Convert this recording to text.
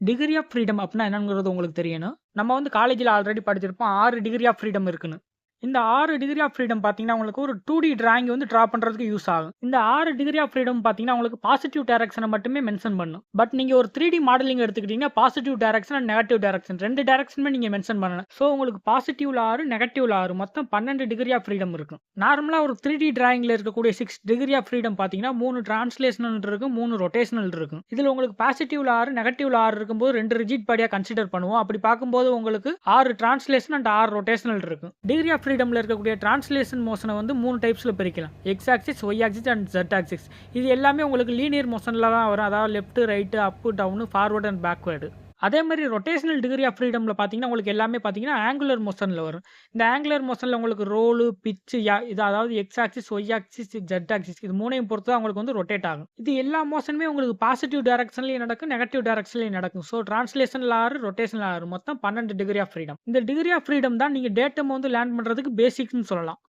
Degree of freedom அப்டின்னா என்னங்கிறது உங்களுக்கு தெரியணும். நம்ம வந்து காலேஜ்ல ஆல்ரெடி படிச்சிருப்போம் 6 டிகிரி ஆஃப் ஃப்ரீடம் இருக்குன்னு. இந்த 6 டிகிரி ஆஃப் ஃப்ரீடம் பார்த்தீங்கன்னா, உங்களுக்கு ஒரு 2டி டிராயிங் வந்து டிரா பண்றதுக்கு யூஸ் ஆகும். இந்த 6 டிகிரி ஆஃப் ஃப்ரீடம் பார்த்தீங்கன்னா, உங்களுக்கு பாசிட்டிவ் டைரக்ஷன மட்டுமே மென்ஷன் பண்ணும். பட் நீங்க ஒரு 3டி மாடலிங் எடுத்துக்கிட்டீங்கன்னா, positive direction and negative direction 2 டைரக்ஷனுமே நீங்க மென்ஷன் பண்ணணும். ஸோ உங்களுக்கு பாசிட்டிவ்ல 6, நெகட்டிவ்ல 6 மொத்தம் 12 டிகிரி ஆஃப் ஃப்ரீடம் இருக்கும். நார்மலா ஒரு 3டி டிராயிங்ல இருக்கக்கூடிய 6 டிகிரி ஆஃப் ஃப்ரீடம் பார்த்தீங்கன்னா, 3 டிரான்ஸ்லேஷனல் இருக்கும், 3 ரொட்டேஷனல் இருக்கும். இதுல உங்களுக்கு பாசிட்டிவ்ல 6, நெகட்டிவ்ல 6 இருக்கும்போது 2 ரிஜிட் பாடியா கன்சிடர் பண்ணுவோம். அப்படி பார்க்கும்போது உங்களுக்கு 6 டிரான்ஸ்லேஷன் அண்ட் 6 ரொட்டேஷனல் இருக்கும். டிகிரி ஆஃப் ஃப்ரீடம்ல இருக்கக்கூடிய டிரான்ஸ்லேஷன் மோஷனை வந்து 3 டைப்ஸ்ல பிரிக்கலாம். X axis, Y axis and Z axis. இது எல்லாமே உங்களுக்கு லீனியர் மோஷன்ல தான் வரும். அதாவது left, right, up, down, forward and backward. அதே மாரி ரொட்டேஷனல் டிகிரி ஆஃப் ஃப்ரீடம்ல பார்த்தீங்கன்னா, உங்களுக்கு எல்லாமே பார்த்தீங்கன்னா, ஆங்குலர் மோஷன்ல வரும். இந்த ஆங்குலர் மோஷன்ல உங்களுக்கு ரோலு, பிட்ச் இது அதாவது X axis, Y axis, Z axis இது 3யும் பொறுத்து தான் உங்களுக்கு வந்து ரொட்டேட் ஆகும். இது எல்லா மோஷனுமே உங்களுக்கு பாசிட்டிவ் டைரக்ஷன்லயும் நடக்கும், நெகட்டிவ் டைரக்ஷன்லயும் நடக்கும். ஸோ டிரான்ஸ்லேஷன்ல 6, ரொட்டேஷன்ல 6 மொத்தம் 12 டிகிரி ஆஃப் ஃப்ரீடம். இந்த டிகிரி ஆஃப் ஃப்ரீடம் தான் நீங்க டேட்டம் வந்து லேர்ன் பண்றதுக்கு பேசிக்ஸ்ன்னு சொல்லலாம்.